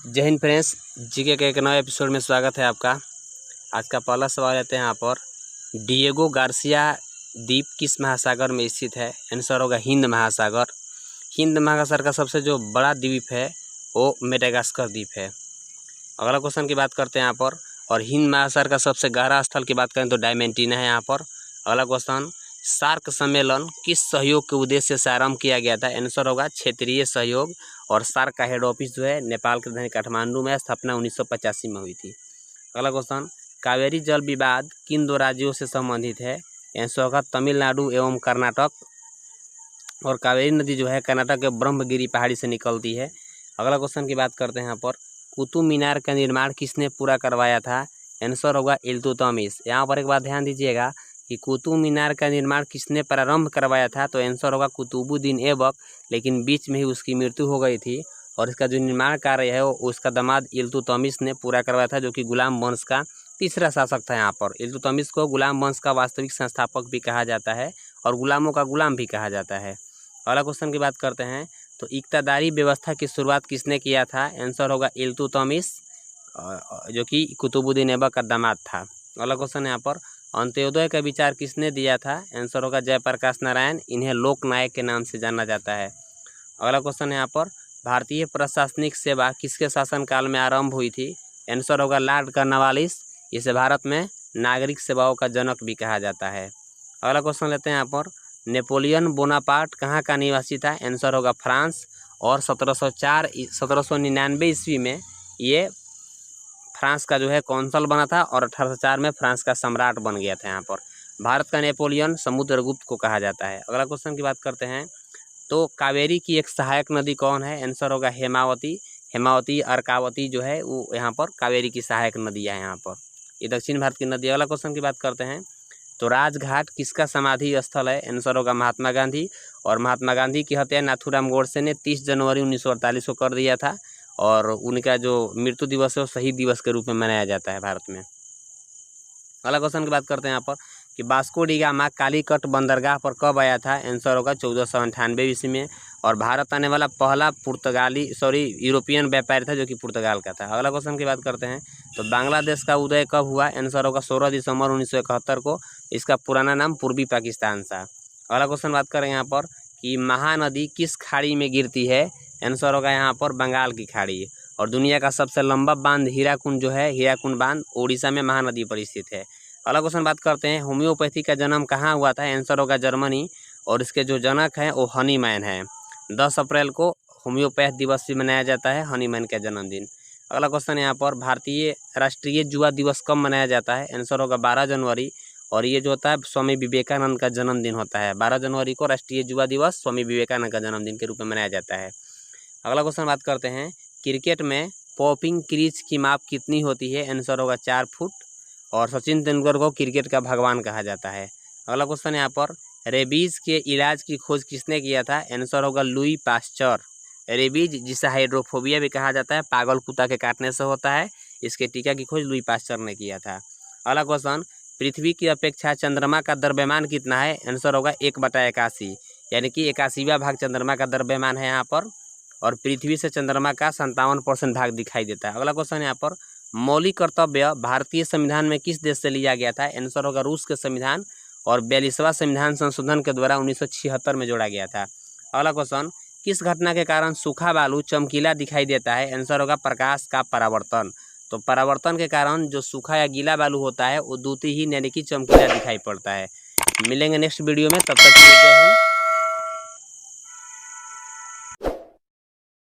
जय Hind friends, GK के एक नए एपिसोड में स्वागत है आपका। आज का पहला सवाल लेते हैं यहाँ पर, डिएगो गार्सिया द्वीप किस महासागर में स्थित है? आंसर होगा हिंद महासागर। हिंद महासागर का सबसे जो बड़ा द्वीप है वो मेडागास्कर द्वीप है। अगला क्वेश्चन की बात करते हैं यहाँ पर, और हिंद महासागर का सबसे गहरा स्थल की बात करें तो डायमेंटिना है यहाँ पर। अगला क्वेश्चन, सार्क सम्मेलन किस सहयोग के उद्देश्य से आरंभ किया गया था? आंसर होगा क्षेत्रीय सहयोग। और सार्क का हेड ऑफिस जो है नेपाल के राजधानी काठमांडू में, स्थापना 1985 में हुई थी। अगला क्वेश्चन, कावेरी जल विवाद किन दो राज्यों से संबंधित है? आंसर होगा तमिलनाडु एवं कर्नाटक। और कावेरी नदी जो है कर्नाटक के ब्रह्मगिरी पहाड़ी से निकलती है। अगला क्वेश्चन की बात करते हैं यहाँ पर, कुतुब मीनार का निर्माण किसने पूरा करवाया था? आंसर होगा इल्तुतमिश। यहाँ पर एक बात ध्यान दीजिएगा कि कुतुब मीनार का निर्माण किसने प्रारंभ करवाया था, तो आंसर होगा कुतुबुद्दीन ऐबक, लेकिन बीच में ही उसकी मृत्यु हो गई थी। और इसका जो निर्माण कार्य है वो उसका दामाद इल्तुतमिश ने पूरा करवाया था, जो कि गुलाम वंश का तीसरा शासक था। यहाँ पर इल्तुतमिश को गुलाम वंश का वास्तविक संस्थापक भी कहा जाता है और गुलामों का गुलाम भी कहा जाता है। अगला क्वेश्चन की बात करते हैं, तो इक्तादारी व्यवस्था की शुरुआत किसने किया था? आंसर होगा इल्तुतमिश, जो कि कुतुबुद्दीन ऐबक का दामाद था। अगला क्वेश्चन यहाँ पर, अंत्योदय का विचार किसने दिया था? आंसर होगा जयप्रकाश नारायण। इन्हें लोकनायक के नाम से जाना जाता है। अगला क्वेश्चन यहाँ पर, भारतीय प्रशासनिक सेवा किसके शासनकाल में आरंभ हुई थी? आंसर होगा लॉर्ड कॉर्नवालिस। इसे भारत में नागरिक सेवाओं का जनक भी कहा जाता है। अगला क्वेश्चन लेते हैं यहाँ पर, नेपोलियन बोनापार्ट कहाँ का निवासी था? आंसर होगा फ्रांस। और 1799 ईस्वी में ये फ्रांस का जो है कौंसल बना था और 1804 में फ्रांस का सम्राट बन गया था। यहाँ पर भारत का नेपोलियन समुद्रगुप्त को कहा जाता है। अगला क्वेश्चन की बात करते हैं, तो कावेरी की एक सहायक नदी कौन है? आंसर होगा हेमावती। हेमावती अर्कावती जो है वो यहाँ पर कावेरी की सहायक नदी है। यहाँ पर ये दक्षिण भारत की नदी। अगला क्वेश्चन की बात करते हैं, तो राजघाट किसका समाधि स्थल है? आंसर होगा महात्मा गांधी। और महात्मा गांधी की हत्या नाथूराम गोडसे ने 30 जनवरी 1948 को कर दिया था, और उनका जो मृत्यु दिवस है वो शहीद दिवस के रूप में मनाया जाता है भारत में। अगला क्वेश्चन की बात करते हैं यहाँ पर, कि वास्को डी गामा कालीकट बंदरगाह पर कब आया था? आंसर होगा 1498 ईस्वी में। और भारत आने वाला पहला यूरोपियन व्यापारी था, जो कि पुर्तगाल का था। अगला क्वेश्चन की बात करते हैं, तो बांग्लादेश का उदय कब हुआ? आंसर होगा 16 दिसंबर 1971 को। इसका पुराना नाम पूर्वी पाकिस्तान था। अगला क्वेश्चन बात करें यहाँ पर, कि महानदी किस खाड़ी में गिरती है? आंसर होगा यहाँ पर बंगाल की खाड़ी। और दुनिया का सबसे लंबा बांध हीराकुंड जो है, हीराकुंड बांध उड़ीसा में महानदी पर स्थित है। अगला क्वेश्चन बात करते हैं, होम्योपैथी का जन्म कहाँ हुआ था? आंसर होगा जर्मनी। और इसके जो जनक हैं वो हनीमैन है। 10 अप्रैल को होम्योपैथ दिवस भी मनाया जाता है, हनीमैन का जन्मदिन। अगला क्वेश्चन यहाँ पर, भारतीय राष्ट्रीय युवा दिवस कब मनाया जाता है? आंसर होगा 12 जनवरी। और ये जो होता है स्वामी विवेकानंद का जन्मदिन होता है। 12 जनवरी को राष्ट्रीय युवा दिवस स्वामी विवेकानंद का जन्मदिन के रूप में मनाया जाता है। अगला क्वेश्चन बात करते हैं, क्रिकेट में पॉपिंग क्रीज की माप कितनी होती है? आंसर होगा 4 फुट। और सचिन तेंदुलकर को क्रिकेट का भगवान कहा जाता है। अगला क्वेश्चन यहाँ पर, रेबीज के इलाज की खोज किसने किया था? आंसर होगा लुई पास्चर। रेबीज, जिसे हाइड्रोफोबिया भी कहा जाता है, पागल कुत्ता के काटने से होता है, इसके टीका की खोज लुई पास्चर ने किया था। अगला क्वेश्चन, पृथ्वी की अपेक्षा चंद्रमा का द्रव्यमान कितना है? आंसर होगा 1/81, यानी कि 81वां भाग चंद्रमा का द्रव्यमान है यहाँ पर। और पृथ्वी से चंद्रमा का 57% भाग दिखाई देता है। अगला क्वेश्चन यहाँ पर, मौलिक कर्तव्य भारतीय संविधान में किस देश से लिया गया था? आंसर होगा रूस के संविधान। और 42वां संविधान संशोधन के द्वारा 1976 में जोड़ा गया था। अगला क्वेश्चन, किस घटना के कारण सूखा बालू चमकीला दिखाई देता है? आंसर होगा प्रकाश का परावर्तन। तो परावर्तन के कारण जो सूखा या गीला बालू होता है वो द्युतिहीन यानी कि चमकीला दिखाई पड़ता है। मिलेंगे नेक्स्ट वीडियो में, तब तक के लिए जय हिंद।